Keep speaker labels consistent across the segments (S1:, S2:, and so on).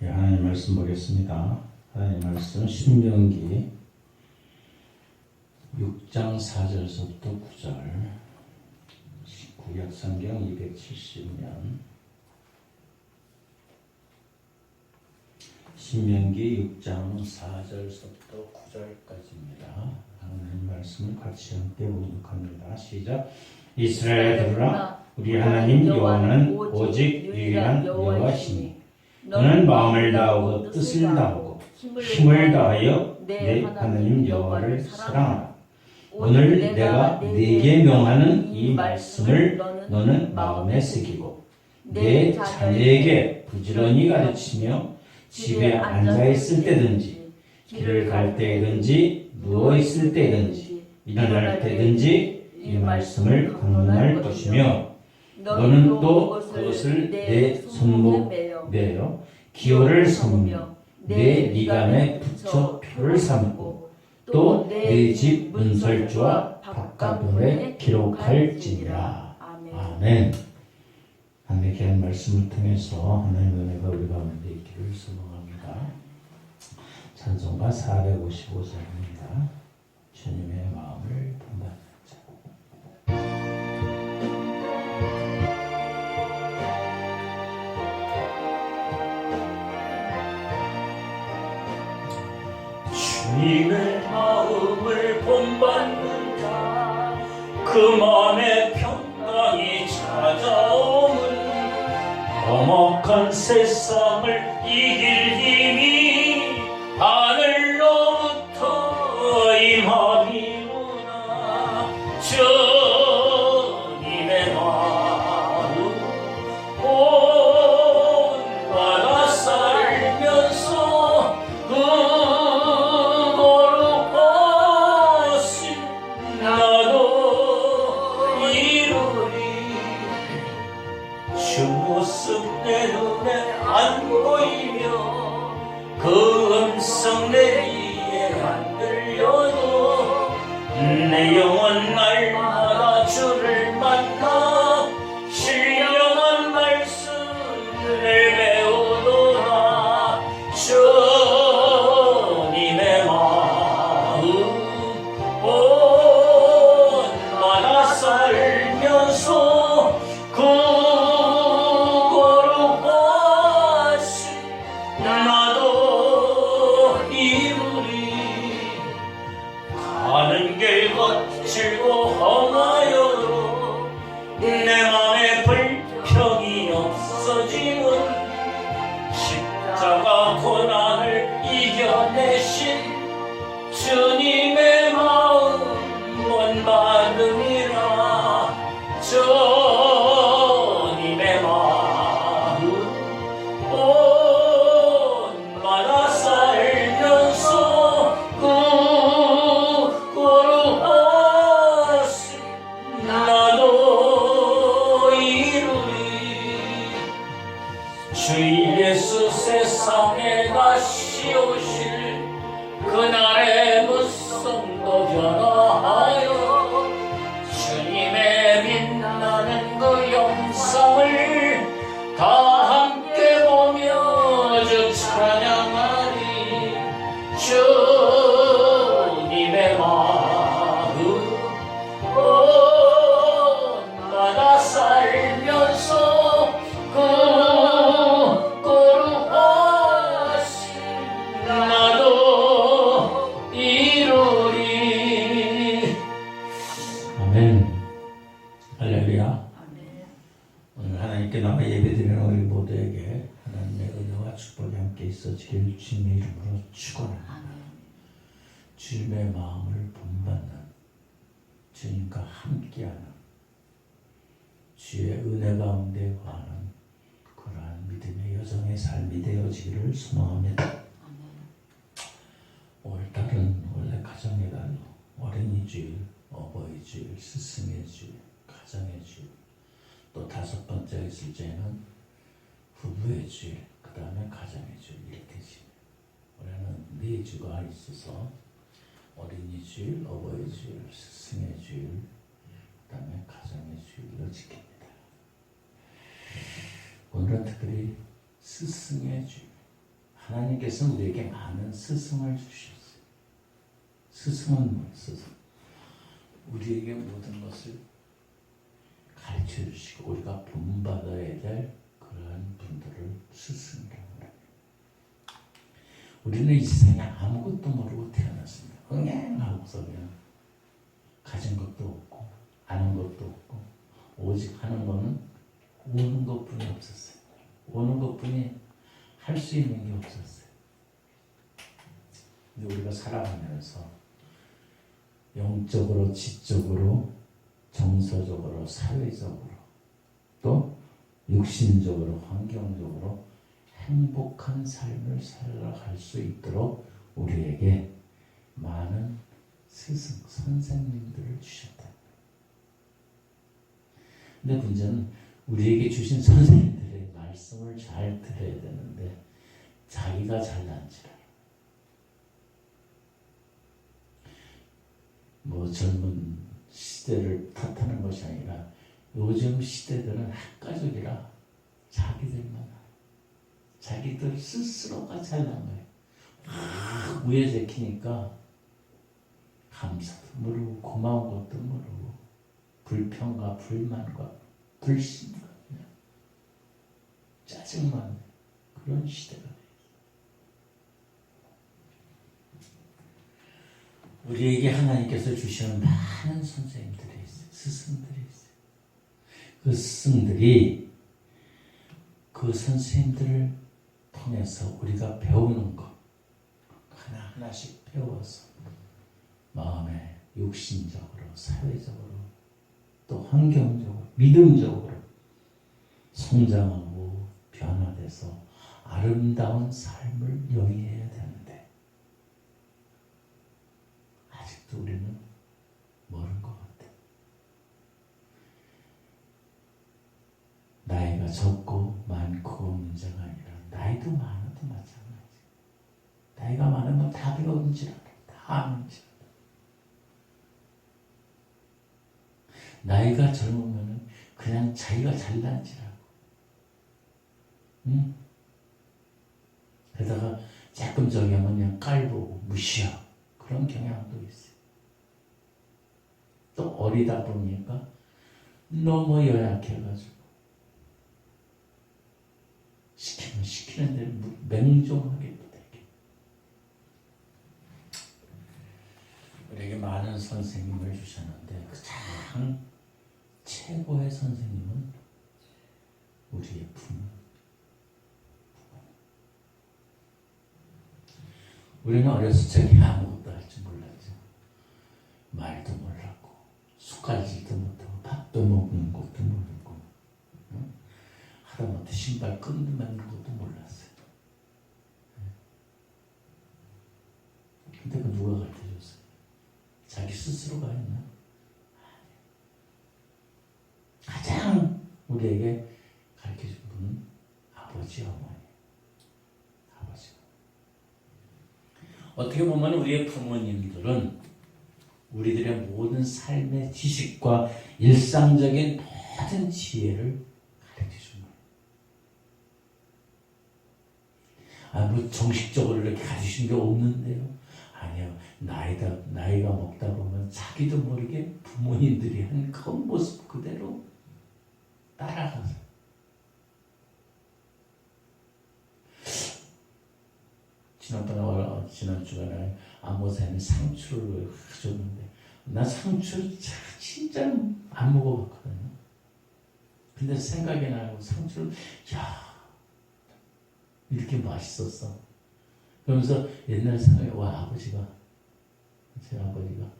S1: 예, 하나님 말씀 보겠습니다. 하나님 말씀 신명기 6장 4절서부터 9절 구약성경 270면 신명기 6장 4절서부터 9절까지입니다. 하나님 말씀을 같이 함께 봉독합니다. 시작. 이스라엘들아, 우리 하나님 여호와는 오직 유일한 여호와시니 너는 마음을 다하고 뜻을 다하고 힘을 다하여 내 하나님 여호와를 사랑하라. 오늘 내가 네게 명하는 이 말씀을 너는 마음에 새기고 내 자녀에게 부지런히 가르치며 집에 앉아 있을 때든지 길을 갈 때든지 누워 있을 때든지 일어날 때든지 이 말씀을 강론할 것이며 너는 또 그것을 내 손목 매어 기호를 삼으며 내 미간에 붙여 표를 삼고 또 내 집 문설주와 바깥문에 기록할지니라. 아멘. 하나님의 귀한 말씀을 통해서 하나님의 은혜가 우리 가운데 있기를 소망합니다. 찬송가 455장입니다. 주님의 마음을 본받는 자.
S2: 주님의 마음을 본받는 자, 그 마음에 평강이 찾아오는 험악한 세상을 이길 힘이 하늘로부터 임함이구나. 주님의 마음 본받아 살면서 내 눈에 안 보이며 그 음성 내 귀에 안 들려도 내 영혼 날마다 주를 만나 신령한 말씀을 배우도다. 주님의 마음 본받아 살면서 가는 길 거칠고 험하여도 내 맘에 불평이 없어지는 십자가 고난을 이겨내신 주님의 마음 본받음이라. 주님의 마음 본받아 살면서 주 예수 세상에 다시 오실 그날의 무성도 변화하여 주님의 빛나는 그 영상을 다 함께 보며 주 찬양하리. 주님의 마음 본받아 살면서
S1: 할렐루야. 오늘 하나님께 나와 예배드리는 우리 모두에게 하나님의 은혜와 축복이 함께 있어지길 주님의 이름으로 축원합니다. 주님의 마음을 본받는 주님과 함께하는 주의 은혜 가운데 거하는 그러한 믿음의 여정의 삶이 되어지기를 소망합니다. 5월달은 원래 가정의 달로 어린이주일, 어버이주일, 스승의 주일, 가정의 주일, 또 5번째 있을 때는 부부의 주일, 그 다음에 가정의 주일 이렇게 지내요. 올해는 4주가 있어서 어린이 주일, 어버이 주일, 스승의 주일, 그 다음에 가정의 주일로 지킵니다. 오늘은 특별히 스승의 주일, 하나님께서는 우리에게 많은 스승을 주셨어요. 스승은 뭐예요? 스승. 우리에게 모든 것을 가르쳐 주시고 우리가 본받아야 될 그러한 분들을 스승이라고 합니다. 우리는 이 세상에 아무것도 모르고 태어났습니다. 응행하고서 그냥 가진 것도 없고 아는 것도 없고 오직 하는 거는 오는 것뿐이 없었어요. 오는 것뿐이 할 수 있는 게 없었어요. 근데 우리가 살아가면서 영적으로, 지적으로, 정서적으로, 사회적으로, 또 육신적으로, 환경적으로 행복한 삶을 살아갈 수 있도록 우리에게 많은 스승, 선생님들을 주셨다. 근데 문제는 우리에게 주신 선생님들의 말씀을 잘 들어야 되는데 자기가 잘난지라. 뭐 젊은 시대를 탓하는 것이 아니라 요즘 시대들은 학가족이라 자기들만 자기들 스스로가 잘난 거예요. 막 우애 제키니까 감사도 모르고 고마운 것도 모르고 불평과 불만과 불신과 그냥 짜증만 그런 시대가 돼요. 우리에게 하나님께서 주시는 많은 선생님들이 있어요. 스승들이 있어요. 그 스승들이 그 선생님들을 통해서 우리가 배우는 것 하나하나씩 배워서 마음에 육신적으로, 사회적으로, 또 환경적으로, 믿음적으로 성장하고 변화돼서 아름다운 삶을 영위해야 되는데 아직도 우리는 모르는 것 같아요. 나이가 적고 많고 문제가 아니라 나이도 많아도 마찬가지. 나이가 많으면 다 배우는 줄 알아. 다 아는 줄 알아. 나이가 젊으면 그냥 자기가 잘난 줄 알고. 응? 게다가 조금 저기 하면 그냥 깔보고 무시하고 그런 경향도 있어요. 또 어리다 보니까 너무 연약해가지고 시키면 시키는 대로 맹종하게 되게. 우리에게 많은 선생님을 주셨는데 가장 최고의 선생님은 우리의 부모. 우리는 어렸을 적에 아무것도 할 줄 몰랐죠. 말도 몰랐고 숟갈질도 못하고 밥도 먹는 것도 모르고 응? 하다못해 신발 끈도 맞는 것도 몰랐어요. 근데 그 누가 가르쳐줬어요? 자기 스스로가 했나? 가장 우리에게 가르쳐준 분은 아버지, 어머니. 아버지. 어떻게 보면 우리의 부모님들은 우리들의 모든 삶의 지식과 일상적인 모든 지혜를 가르쳐준 거예요. 뭐 정식적으로 이렇게 가르쳐준 게 없는데요. 아니요. 나이가 먹다 보면 자기도 모르게 부모님들이 한 그 모습 그대로 따라가서 지난 주간에 안모사님이 상추를 줬는데 나 상추를 진짜 안 먹어봤거든요. 근데 생각이 나고 상추를 이렇게 맛있었어. 그러면서 옛날 생각에 제 아버지가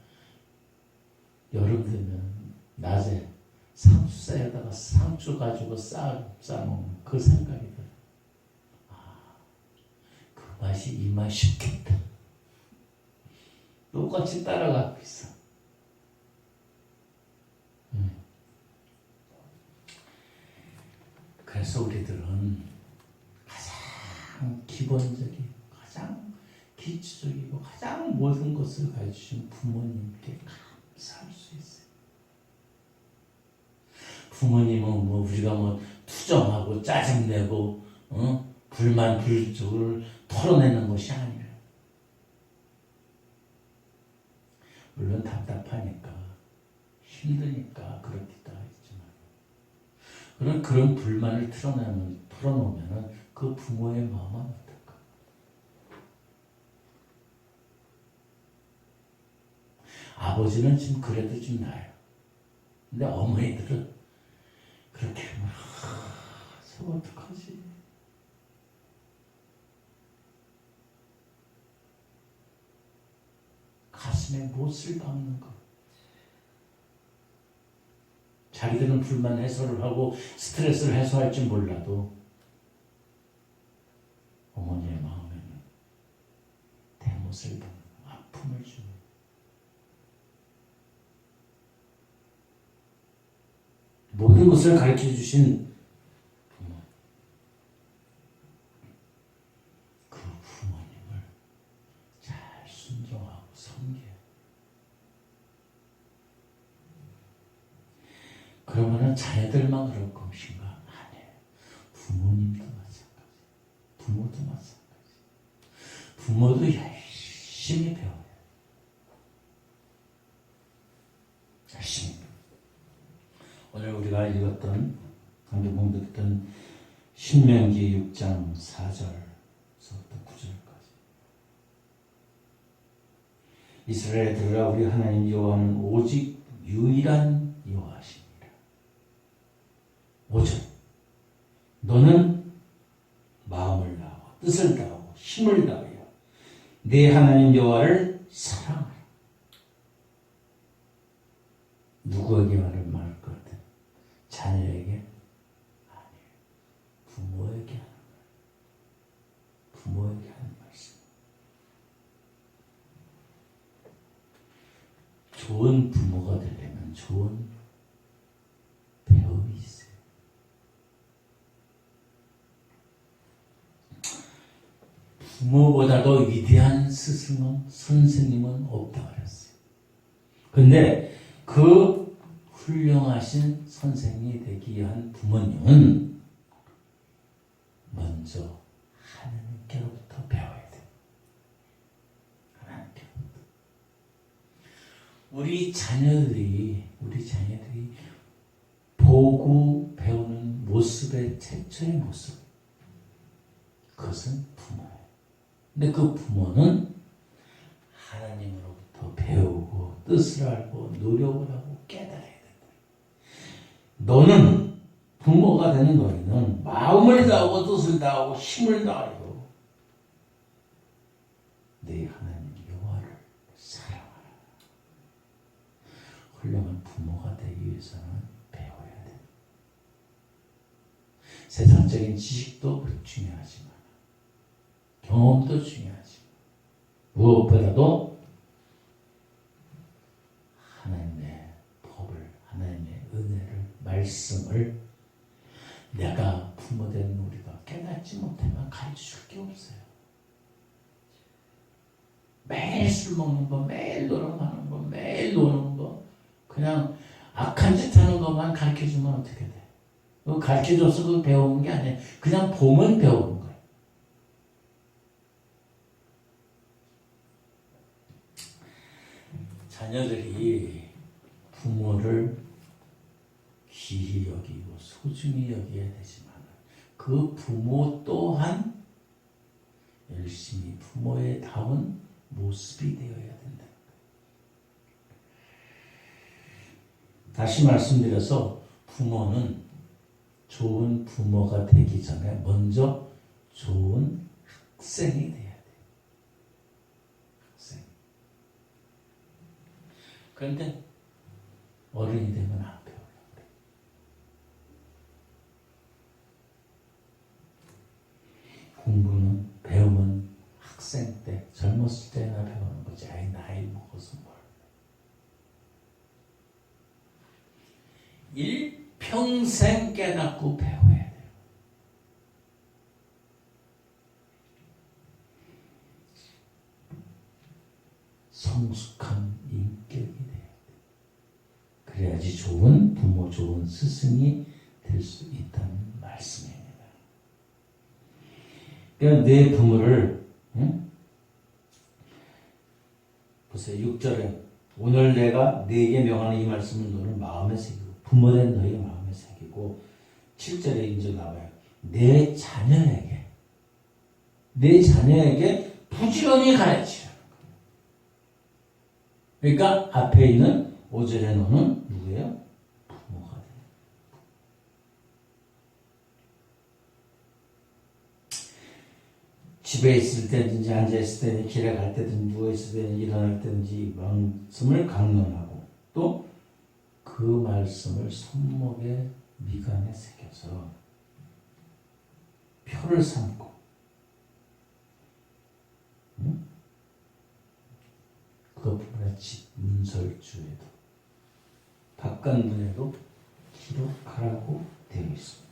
S1: 여름 되면 낮에 상추쌈에다가 상추 가지고 싸먹는 그 생각이 들어요. 그 맛이 이 맛이었겠다. 똑같이 따라가고 있어. 그래서 우리들은 가장 기본적인, 가장 기초적이고 가장 모든 것을 가르쳐주신 부모님께 감사할 수 있어요. 부모님은 우리가 투정하고 짜증내고 불만 불족을 털어내는 것이 아니라, 물론 답답하니까 힘드니까 그렇기도 하지만 그런 불만을 털어놓으면 그 부모의 마음은 어떨까? 아버지는 지금 그래도 좀 나아요. 근데 어머니들은 그렇게 하면 저거 어떡하지? 가슴에 못을 박는 것. 자기들은 불만 해소를 하고 스트레스를 해소할지 몰라도 어머니의 마음에는 대못을 박는 아픔을 주는, 모든 것을 가르쳐 주신 부모, 그 부모님을 잘 순종하고 섬겨요. 그러면은 자녀들만 그럴 것인가? 아니에요. 부모님도 마찬가지. 부모도 마찬가지. 부모도 열심히 배워요. 열심히. 오늘 우리가 읽었던, 함께 봉독했던 신명기 6장 4절서부터 9절까지. 이스라엘에 들으라, 우리 하나님 여호와는 오직 유일한 여호와시니라. 5절. 너는 마음을 다하고 뜻을 다하고 힘을 다하여 내 하나님 여호와를 사랑하라. 누구에게 말할 것 같아? 자녀에게? 아니에요. 부모에게 하는 말. 부모에게 하는 말씀. 좋은 부모가 되려면 좋은 배움이 있어요. 부모보다도 위대한 스승은, 선생님은 없다고 그랬어요. 근데 그 훌륭하신 선생이 되기 위한 부모님은 먼저 하나님께로부터 배워야 돼요. 하나님께로부터. 우리 자녀들이 보고 배우는 모습의 최초의 모습, 그것은 부모예요. 근데 그 부모는 하나님으로부터 배우고 뜻을 알고 노력을 하고 깨달아야 된다. 너는, 부모가 되는 너희는 마음을 다하고 뜻을 다하고 힘을 다하여 네 하나님 여호와를 사랑하라. 훌륭한 부모가 되기 위해서는 배워야 돼. 세상적인 지식도 중요하지만 경험도 중요하지만 무엇보다도 하나님의 법을, 하나님의 은혜를, 말씀을 내가 부모된 우리가 깨닫지 못하면 가르쳐줄 게 없어요. 매일 술 먹는 거, 매일 노름하는 거, 매일 노는 거, 그냥 악한 짓 하는 것만 가르쳐주면 어떻게 돼? 그거 가르쳐줘서 그거 배우는 게 아니에요. 그냥 보면 배우는 거예요. 자녀들이 부모를 귀히 여기고 소중히 여겨야 되지만 그 부모 또한 열심히 부모에 다운 모습이 되어야 된다. 다시 말씀드려서 부모는 좋은 부모가 되기 전에 먼저 좋은 학생이 돼야 돼. 학생. 그런데 어른이 되면 안 배워요. 공부는, 배움은 학생 때, 젊었을 때나 배우는 거지. 아이, 나이 먹어서 뭘. 일평생 깨닫고 배워야 돼요. 성숙한 인격이 돼야 돼요. 그래야지 좋은 부모, 좋은 스승이 될 수 있다는 말씀입니다. 그러니까 내 부모를 응? 보세요. 6절에 오늘 내가 네게 명하는 이 말씀은 너는 마음에 새기고 부모된 너희의 마음에 새기고 7절에 이제 나와요. 내 자녀에게 부지런히 가르치라. 그러니까 앞에 있는 5절에 너는 누구예요? 부모가 돼. 집에 있을 때든지 앉아있을 때든지 길에 갈 때든지 누워있을 때든지 일어날 때든지 말씀을 강론하고 또 그 말씀을 손목에 미간에 새겨서 표를 삼고 그것뿐만 집 문설주에도 바깥문에도 기록하라고 되어 있습니다.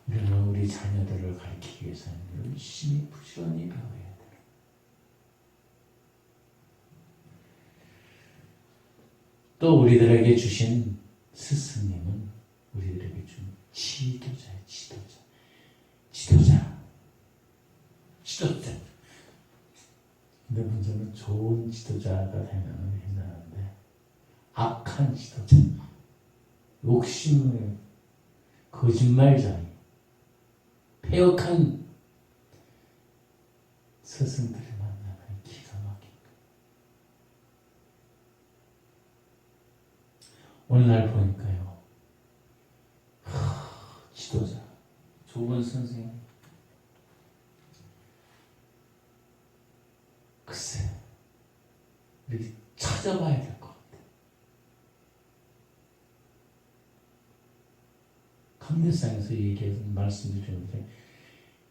S1: 우리는 우리 자녀들을 가르치기 위해서는 열심히 부지런히 배워야 돼요. 또 우리들에게 주신 스승님은 우리들에게 준 지도자예요. 지도자. 근데 문제는 좋은 지도자가 되면 괜찮은데 악한 지도자, 욕심을 거짓말쟁이, 폐역한 스승들을 만나면 기가 막힙니다. 오늘날 보니까요, 지도자, 좋은 선생님, 글쎄, 우리 찾아봐야 될 것 같아요. 강대상에서 얘기해서 말씀드리는데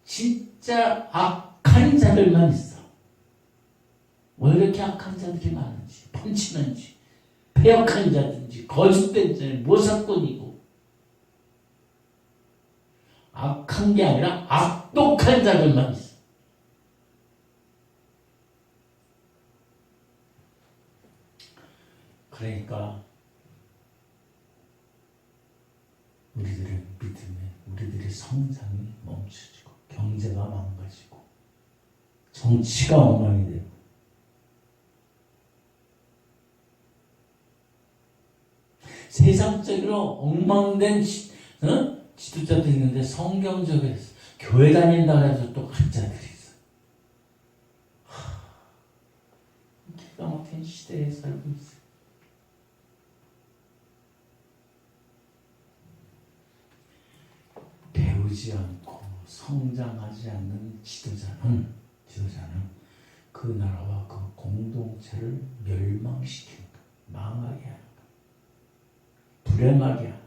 S1: 진짜 악한 자들만 있어. 왜 이렇게 악한 자들이 많은지, 펀치는지, 폐역한 자든지, 거짓된 자든지, 모사꾼이고 악한 게 아니라 악독한 자들만 있어. 그러니까 우리들의 믿음에 우리들의 성장이 멈춰지고 경제가 망가지고 정치가 엉망이 되고 세상적으로 엉망된 지도자도 있는데 성경적으로 교회 다닌다 해서 또 가짜들이 있어. 기가 막힌 시대에 살고 있어. 배우지 않고 성장하지 않는 지도자는 그 나라와 그 공동체를 멸망시키는 것, 망하게 하는 것, 불행하게 하는 것.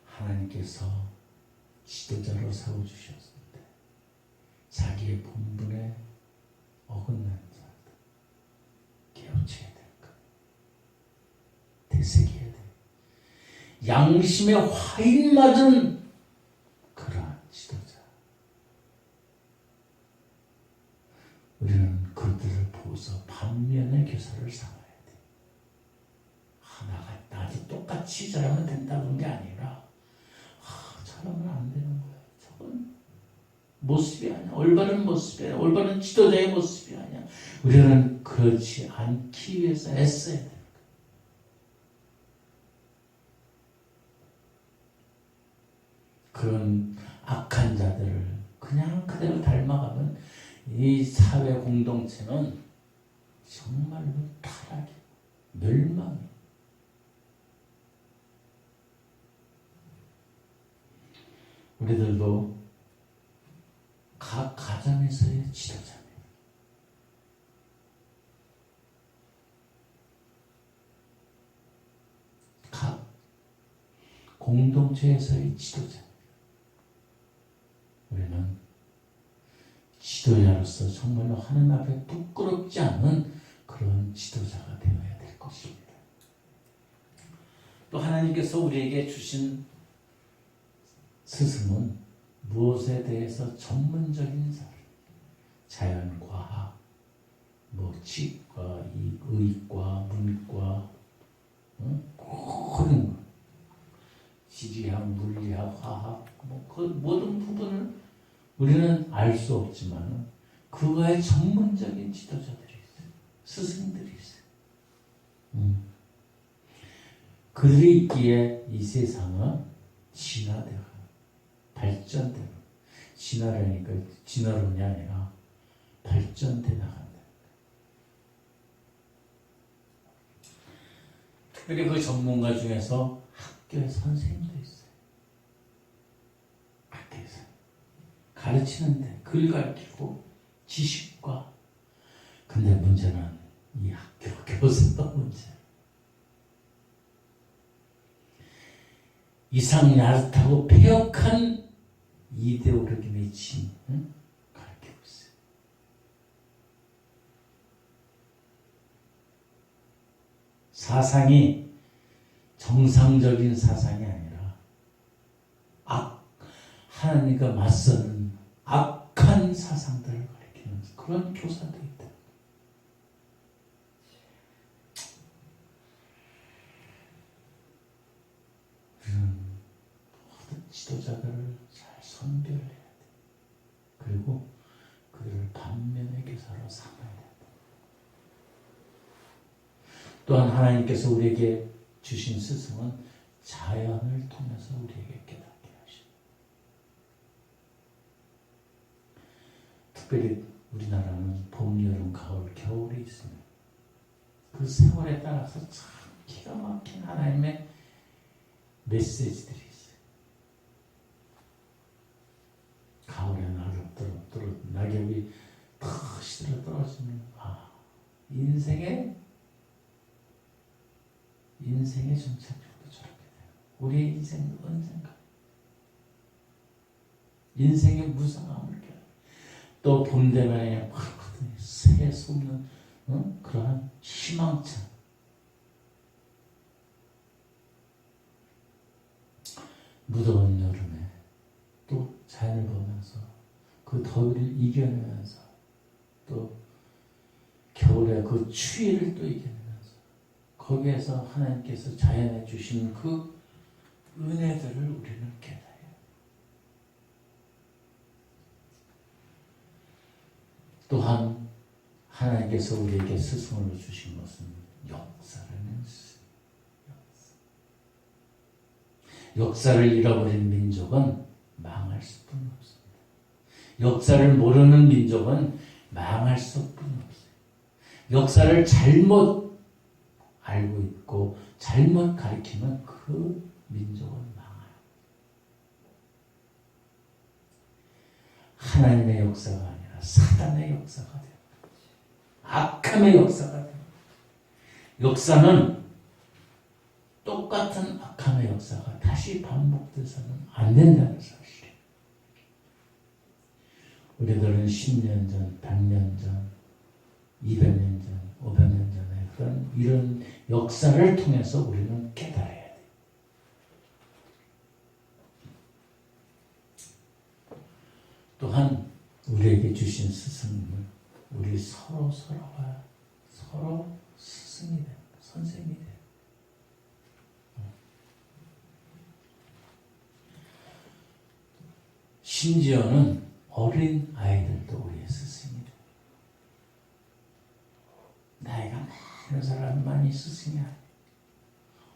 S1: 하나님께서 지도자로 세워주셨는데 자기의 본분에 어긋나는 자들 깨우쳐야 될 것, 되새겨야 될 것, 양심의 화인 맞은 그러한 지도자. 우리는 그들을 보고서 반면의 교사를 삼아야 돼. 나도 똑같이 저러면 된다는 게 아니라 저러면 안 되는 거야. 저건 모습이 아니야. 올바른 모습이 아니야. 올바른 지도자의 모습이 아니야. 우리는 그렇지 않기 위해서 애써야 돼. 그런 악한 자들을 그냥 그대로 닮아가면 이 사회 공동체는 정말로 타락이, 멸망이. 우리들도 각 가정에서의 지도자입니다. 각 공동체에서의 지도자. 우리는 지도자로서 정말로 하나님 앞에 부끄럽지 않은 그런 지도자가 되어야 될 것입니다. 또 하나님께서 우리에게 주신 스승은 무엇에 대해서 전문적인 사람, 자연과학, 치과, 의과, 문과, 모든 것. 화학, 그 모든 부분을 우리는 알 수 없지만 그거에 전문적인 지도자들이 있어요. 스승들이 있어요. 그들이 있기에 이 세상은 진화되고 발전되고, 진화라니까 진화론이 아니라 발전돼 나간다. 특별히 그 전문가 중에서 학교의 선생님도 있어요. 학교에서 가르치는데 글 가르치고 지식과, 근데 문제는 이 학교 교수가 문제예요. 이상 야릇하고 폐역한 이데올로기 맺힌 가르치고 있어요. 사상이 정상적인 사상이 아니라 하나님과 맞서는 악한 사상들을 가르치는 그런 교사도 있다. 모든 지도자들을 잘 선별해야 돼. 그리고 그들을 반면의 교사로 삼아야 돼. 또한 하나님께서 우리에게 주신 스승은 자연을 통해서 우리에게 깨닫게 하시고, 특별히 우리나라는 봄, 여름, 가을, 겨울이 있습니다. 그 세월에 따라서 참 기가 막힌 하나님의 메시지들이 있어요. 가을에 낙엽이 탁 시들어 떨어지면 인생의 정착력도 저렇게 돼요. 우리의 인생은 언젠가 인생의 무상함을 깨요. 또 봄 되면 새에 솟는 그러한 희망찬, 무더운 여름에 또 자연을 보면서 그 더위를 이겨내면서, 또 겨울에 그 추위를 또 이겨내면서, 거기에서 하나님께서 자연에 주시는 그 은혜들을 우리는 깨달아요. 또한 하나님께서 우리에게 스승으로 주신 것은 역사라는 스승. 역사를 잃어버린 민족은 망할 수뿐 없습니다. 역사를 모르는 민족은 망할 수뿐 없어요. 역사를 잘못 알고 있고 잘못 가르치면 그 민족은 망해요. 하나님의 역사가 아니라 사단의 역사가 돼요. 악함의 역사가 돼요. 역사는 똑같은 악함의 역사가 다시 반복돼서는 안 된다는 사실이에요. 우리들은 10년 전, 100년 전, 200년 전, 500년 전에 이런 역사를 통해서 우리는 깨달아야 돼요. 또한 우리에게 주신 스승님은 우리 서로가 서로 스승이 돼요. 선생님이 돼요. 심지어는 어린 아이들도 우리의 스승이 돼요. 나이가 많은 사람만이 스승이 아니에요.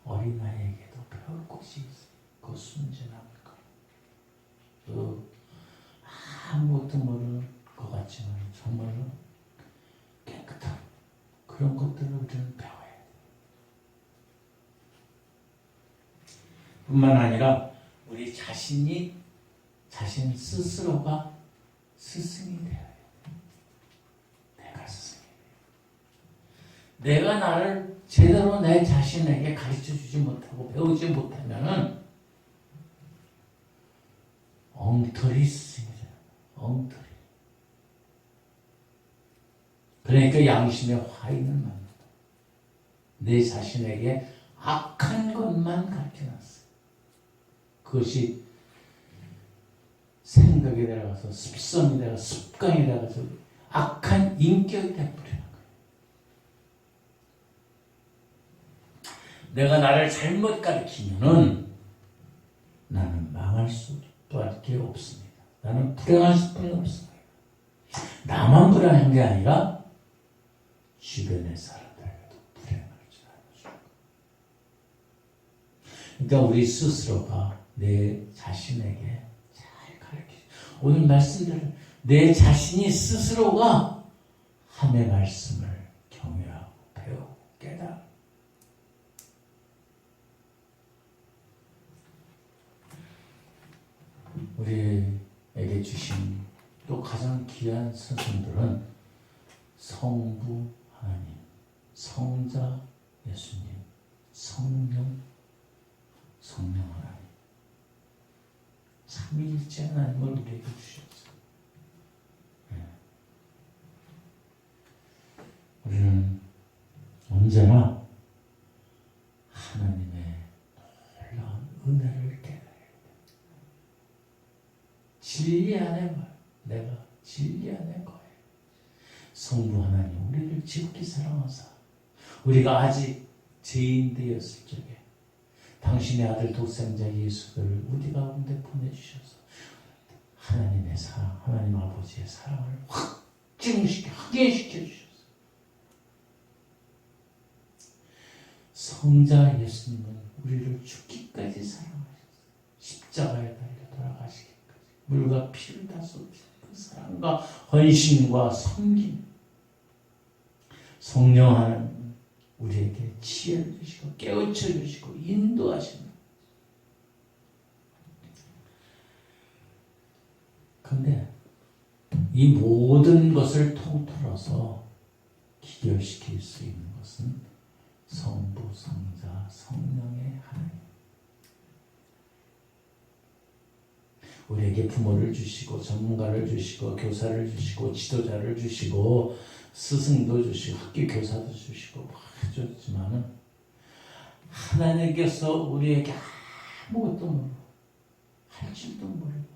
S1: 어린 아이에게도 배울 곳이 있어요. 그 순진함을 또 아무것도 모르는 것 같지만 정말로 깨끗한 그런 것들을 우리는 배워야 돼요. 뿐만 아니라 우리 자신 스스로가 스승이 되어야 돼요. 내가 스승이 돼요. 내가 나를 제대로 내 자신에게 가르쳐주지 못하고 배우지 못하면은 엉터리 스승이 돼요. 엉터리. 그러니까 양심의 화인을 만든다. 내 자신에게 악한 것만 가르쳐놨어요. 그것이 생각이 들어가서 습성이 되어 습관이 되어서 악한 인격이 되어버리는 거예요. 내가 나를 잘못 가르치면은 나는 망할 불행할 수밖에 없습니다. 나는 불행할 수밖에 없습니다. 나만 불행한 게 아니라 주변의 사람들에게도 불행할 줄 알아주고. 그러니까 우리 스스로가 내 자신에게 잘 가르치죠. 오늘 말씀대로 내 자신이 스스로가 하나님의 말씀을 경외하고 배우고 깨달아. 우리에게 주신 또 가장 귀한 스승들은 성부 하나님, 성자 예수님, 성령 하나님, 삼위일체 하나님을 우리에게 주셨어요. 우리는 언제나 하나님의 놀라운 은혜를 깨달아야 돼. 진리 안에 내가 진리 안에 거해. 성부 하나님 우리를 지극히 사랑하사 우리가 아직 죄인 되었을 적에 당신의 아들 독생자 예수를 우리 가운데 보내주셔서 하나님의 사랑, 하나님 아버지의 사랑을 확증시켜 주셨어요. 성자 예수님은 우리를 죽기까지 사랑하셨어요. 십자가에 달려 돌아가시기까지 물과 피를 다 쏟으신 그 사랑과 헌신과 섬김. 성령 하나님 우리에게 지혜를 주시고 깨우쳐 주시고 인도하시는. 그런데 이 모든 것을 통틀어서 기결시킬 수 있는 것은 성부, 성자, 성령의 하나님. 우리에게 부모를 주시고 전문가를 주시고 교사를 주시고 지도자를 주시고 스승도 주시고 학교 교사도 주시고 막 해줬지만은 하나님께서 우리에게 아무것도 모르고 할 줄도 모르고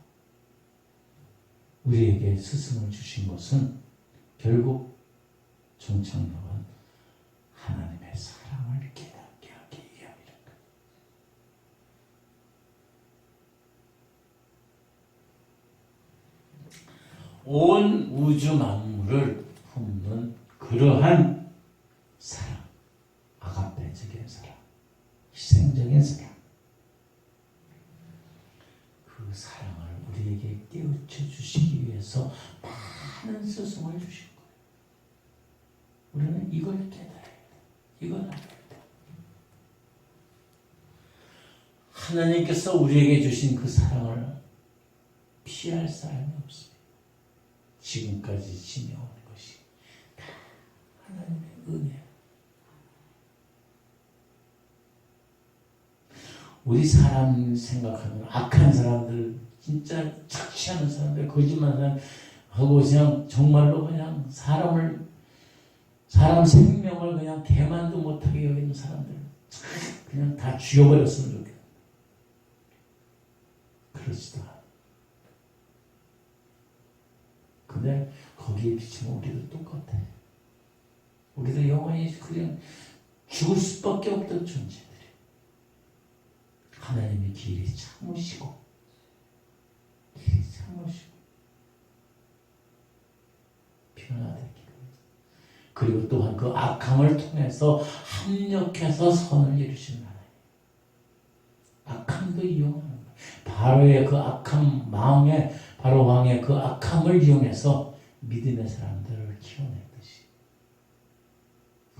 S1: 우리에게 스승을 주신 것은 결국 종착역은 하나님의 사랑을 깨닫게 하기 위함이라. 온 우주 만물을 품는 그러한 사랑, 아가페적인 사랑, 희생적인 사랑, 그 사랑을 우리에게 깨우쳐 주시기 위해서 많은 스승을 주신 거예요. 우리는 이걸 깨달아야 돼. 이걸 알아야 돼. 하나님께서 우리에게 주신 그 사랑을 피할 사람이 없습니다. 지금까지 지내온 것이 다 하나님의 은혜야. 우리 사람 생각하면 악한 사람들, 진짜 착취하는 사람들, 거짓말하는 하고 그냥 정말로 그냥 사람 생명을 그냥 대만도 못하게 여기는 사람들 그냥 다 죽여버렸으면 좋겠다. 그러지도 않아. 근데 거기에 비추면 우리도 똑같아. 우리도 영원히 그냥 죽을 수밖에 없던 존재들이. 하나님의 길이 참으시고 변화되기를. 그리고 또한 그 악함을 통해서 합력해서 선을 이루시는 하나님. 악함도 이용하는 거예요. 바로의 그 악함, 바로 왕의 그 악함을 이용해서 믿음의 사람들을 키워냈듯이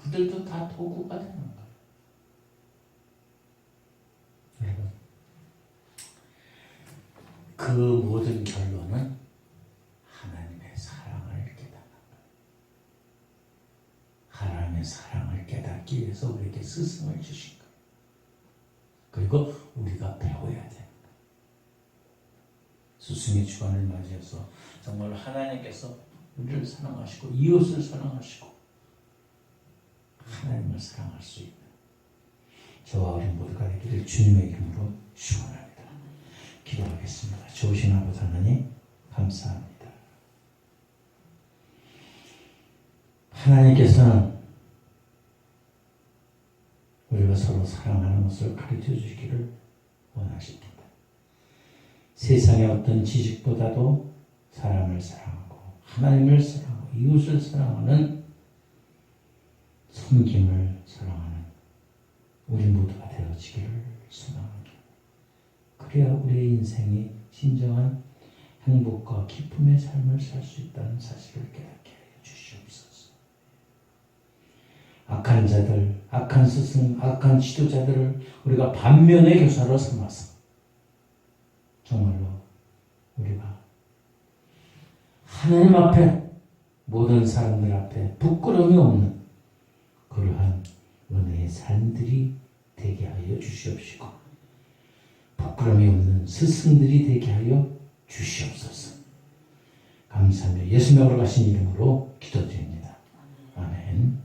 S1: 그들도 다 도구가 되는 거예요. 여러분, 그 모든 결론은 하나님의 사랑을 깨닫는 거예요. 하나님의 사랑을 깨닫기 위해서 우리에게 스승을 주신 거예요. 그리고 우리가 배워야 돼요. 스승의 주간을 맞이해서 정말 하나님께서 우리를 사랑하시고 이웃을 사랑하시고 하나님을 사랑할 수 있는 저와 우리 모두가 되기를 주님의 이름으로 축원합니다. 기도하겠습니다. 좋으신 아버지 하나님 감사합니다. 하나님께서는 우리가 서로 사랑하는 것을 가르쳐 주시기를 원하십니다. 세상의 어떤 지식보다도 사람을 사랑하고 하나님을 사랑하고 이웃을 사랑하는 섬김을 사랑하는 우리 모두가 되어지기를 소망합니다. 그래야 우리의 인생이 진정한 행복과 기쁨의 삶을 살 수 있다는 사실을 깨닫게 해 주시옵소서. 악한 자들, 악한 스승, 악한 지도자들을 우리가 반면의 교사로 삼아서 정말로 우리가 하나님 앞에 모든 사람들 앞에 부끄러움이 없는 그러한 은혜의 삶들이 되게 하여 주시옵시고 부끄러움이 없는 스승들이 되게 하여 주시옵소서. 감사하며 예수님으로 가신 이름으로 기도드립니다. 아멘.